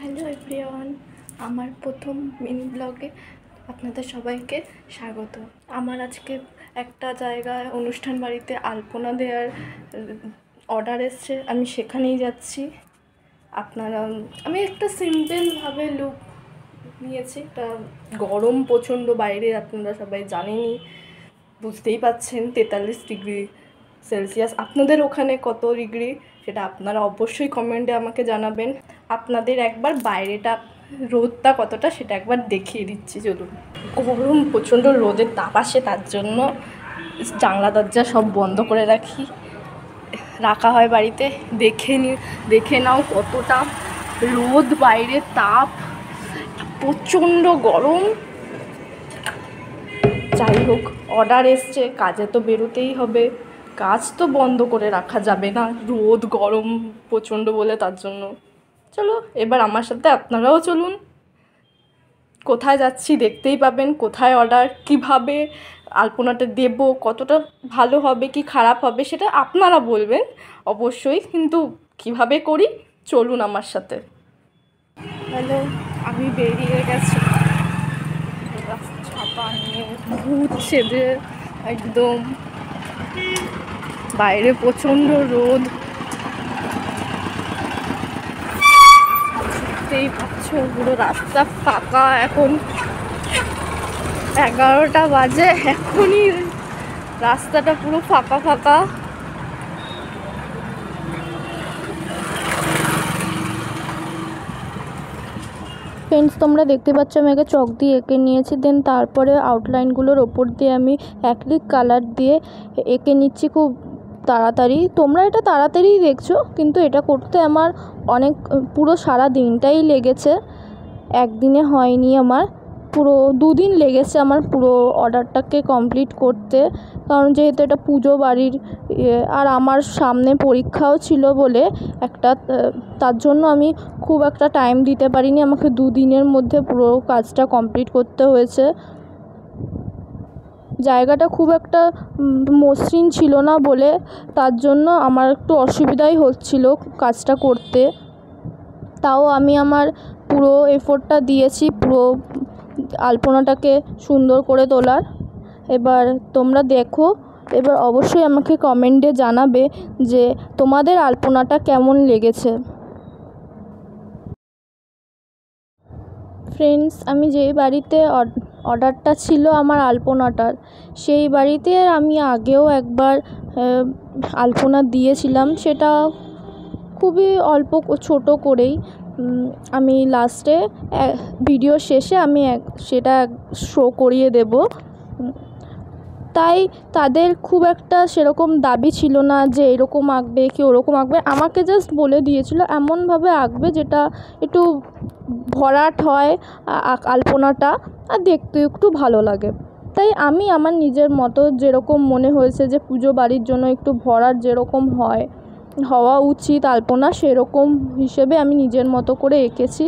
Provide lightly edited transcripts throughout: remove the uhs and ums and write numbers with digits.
Hello everyone, আমার প্রথম mini ব্লগে আপনাদের সবাইকে স্বাগত। আমার আজকে একটা জায়গায় অনুষ্ঠান বাড়িতে আলপনা দেওয়ার অর্ডার এসছে, আমি সেখানেই যাচ্ছি। আমি একটা সিম্পলভাবে লুক নিয়েছি। একটা গরম প্রচণ্ড বাইরে, আপনারা সবাই জানেনই, বুঝতেই পাচ্ছেন 43 ডিগ্রি সেলসিয়াস। আপনাদের ওখানে কত ডিগ্রি সেটা আপনারা অবশ্যই কমেন্টে আমাকে জানাবেন। আপনাদের একবার বাইরেটা রোদটা কতটা সেটা একবার দেখিয়ে দিচ্ছি। চলুন, গরম প্রচণ্ড রোদের তাপ আসে, তার জন্য জানলা দরজা সব বন্ধ করে রাখা হয় বাড়িতে। দেখে নাও কতটা রোদ, বাইরে তাপ, প্রচণ্ড গরম। যাই হোক, অর্ডার এসছে, কাজে তো বেরোতেই হবে, কাজ তো বন্ধ করে রাখা যাবে না, রোদ গরম প্রচণ্ড বলে। তার জন্য চলো এবার আমার সাথে আপনারাও চলুন। কোথায় যাচ্ছি দেখতেই পাবেন, কোথায় অর্ডার, কিভাবে আলপনাটা দেব, কতটা ভালো হবে কি খারাপ হবে সেটা আপনারা বলবেন অবশ্যই, কিন্তু কিভাবে করি চলুন আমার সাথে। হ্যালো, আমি বেরিয়ে গেছি ছাতা নিয়ে, ভূত সেজে একদম। বাইরে প্রচণ্ড রোদ, দেখতেই পাচ্ছ পুরো রাস্তা ফাঁকা। এখন 11টা বাজে, এখনই রাস্তাটা পুরো ফাঁকা ফাঁকা। ফ্রেন্ডস, তোমরা দেখতে পাচ্ছ আমি আগে চক দিয়ে এঁকে নিয়েছি, দেন তারপরে আউটলাইনগুলোর ওপর দিয়ে আমি অ্যাক্রিলিক কালার দিয়ে এঁকে নিচ্ছি খুব তাড়াতাড়ি। তোমরা এটা তাড়াতাড়িই দেখছো, কিন্তু এটা করতে আমার পুরো সারা দিনটাই লেগেছে, একদিনে হয়নি। আমার পুরো 2 দিন লেগেছে আমার পুরো অর্ডারটাকে কমপ্লিট করতে, কারণ যেহেতু এটা পুজো বাড়ির আর আমার সামনে পরীক্ষাও ছিল বলে একটা, তার জন্য আমি খুব একটা টাইম দিতে পারিনি। আমাকে 2 দিনের মধ্যে পুরো কাজটা কমপ্লিট করতে হয়েছে। জায়গাটা খুব একটা মসৃণ ছিল না বলে তার জন্য আমার একটু অসুবিধাই হচ্ছিল কাজটা করতে। তাও আমি আমার পুরো এফোর্টটা দিয়েছি পুরো আলপনাটাকে সুন্দর করে তোলার। এবার তোমরা দেখো, এবার অবশ্যই আমাকে কমেন্টে জানাবে যে তোমাদের আলপনাটা কেমন লেগেছে। ফ্রেন্ডস, আমি যেই বাড়িতে অর্ডারটা ছিল আমার আলপনাটার, সেই বাড়িতে আমি আগেও একবার আলপনা দিয়েছিলাম, সেটা খুবই অল্প ছোট করেই। আমি লাস্টে ভিডিও শেষে আমি সেটা শো করিয়ে দেব। তাই তাদের খুব একটা সেরকম দাবি ছিল না যে এরকম আঁকবে কি ওরকম আঁকবে, আমাকে জাস্ট বলে দিয়েছিল এমনভাবে আঁকবে যেটা একটু ভরাট হয় আলপনাটা, আর দেখতে একটু ভালো লাগে। তাই আমি আমার নিজের মতো যেরকম মনে হয়েছে যে পুজো বাড়ির জন্য একটু ভরাট যেরকম হওয়া উচিত আলপনা, সেরকম হিসেবে আমি নিজের মতো করে এঁকেছি।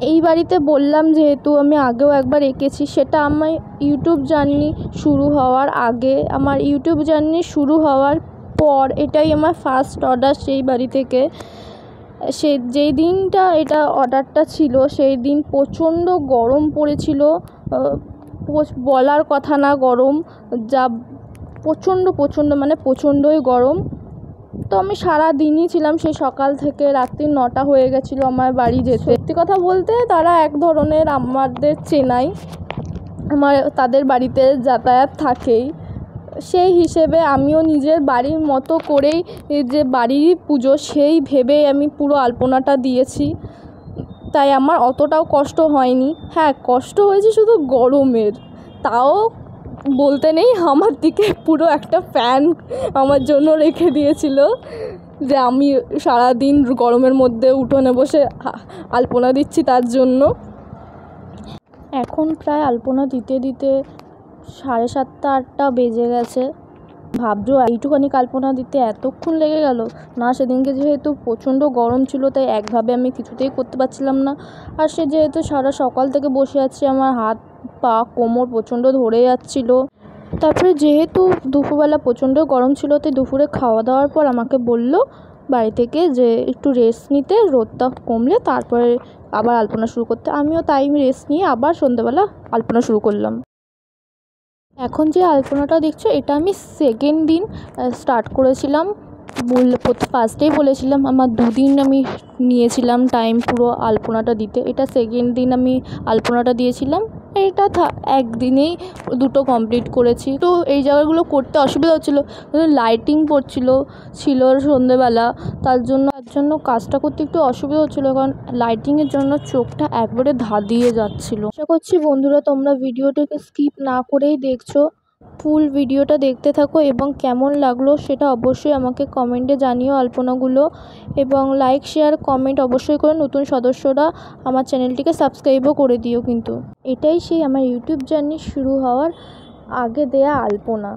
এই বাড়িতে বললাম যেহেতু আমি আগেও একবার এঁকেছি, সেটা আমার ইউটিউব জার্নি শুরু হওয়ার আগে, আমার ইউটিউব জার্নি শুরু হওয়ার পর এটাই আমার ফার্স্ট অর্ডার সেই বাড়ি থেকে। যেই দিনটা এটা অর্ডারটা ছিল সেই দিন প্রচণ্ড গরম পড়েছিল, বলার কথা না গরম, যা প্রচণ্ড মানে প্রচণ্ডই গরম। তো আমি সারা দিনই ছিলাম, সেই সকাল থেকে রাত্রি 9টা হয়ে গেছিলো আমার বাড়ি যেতে। সত্যি কথা বলতে তারা এক ধরনের আমাদের চেনাই, তাদের বাড়িতে যাতায়াত থাকেই, সেই হিসেবে আমিও নিজের বাড়ির মতো করেই যে বাড়ির পুজো সেই ভেবেই আমি পুরো আলপনাটা দিয়েছি। তাই আমার অতটাও কষ্ট হয়নি। হ্যাঁ, কষ্ট হয়েছে শুধু গরমের, তাও বলতে নেই, আমার দিকে পুরো একটা ফ্যান আমার জন্য রেখে দিয়েছিল যে আমি সারাদিন গরমের মধ্যে উঠোনে বসে আলপনা দিচ্ছি তার জন্য। এখন প্রায় আলপনা দিতে দিতে 7:30 8টা বেজে গেছে। ভাবছো এইটুখানি আলপনা দিতে এতক্ষণ লেগে গেল? না, সেদিনকে যেহেতু প্রচণ্ড গরম ছিল তাই একভাবে আমি কিছুতেই করতে পারছিলাম না, আর সে যেহেতু সারা সকাল থেকে বসে আছি, আমার হাত পা কোমর প্রচণ্ড ধরে যাচ্ছিলো। তারপরে যেহেতু দুপুরবেলা প্রচণ্ড গরম ছিল, তাই দুপুরে খাওয়া দাওয়ার পর আমাকে বলল বাড়ি থেকে যে একটু রেস্ট নিতে, রোদটা কমলে তারপরে আবার আলপনা শুরু করতে। আমিও তাই রেস্ট নিয়ে আবার সন্ধ্যেবেলা আলপনা শুরু করলাম। এখন যে আলপনাটা দেখছো এটা আমি সেকেন্ড দিন স্টার্ট করেছিলাম। ফার্স্টেই বলেছিলাম আমার 2 দিন আমি নিয়েছিলাম টাইম পুরো আলপনাটা দিতে। এটা সেকেন্ড দিন আমি আলপনাটা দিয়েছিলাম। এটা একদিনেই দুটো কমপ্লিট করেছি। তো এই জায়গাগুলো করতে অসুবিধা হচ্ছিলো, লাইটিং ছিল সন্ধ্যেবেলা, তার জন্য কাজটা করতে একটু অসুবিধা হচ্ছিলো, কারণ লাইটিংয়ের জন্য চোখটা একবারে ধাঁধিয়ে যাচ্ছিলো। আশা করছি বন্ধুরা তোমরা ভিডিওটাকে স্কিপ না করেই দেখছো, ফুল ভিডিওটা দেখতে থাকো এবং কেমন লাগলো সেটা অবশ্যই আমাকে কমেন্টে জানিও আলপনাগুলো, এবং লাইক শেয়ার কমেন্ট অবশ্যই করে নতুন সদস্যরা আমার চ্যানেলটিকে সাবস্ক্রাইবও করে দিও। কিন্তু এটাই সেই আমার ইউটিউব জার্নি শুরু হওয়ার আগে দেয়া আলপনা।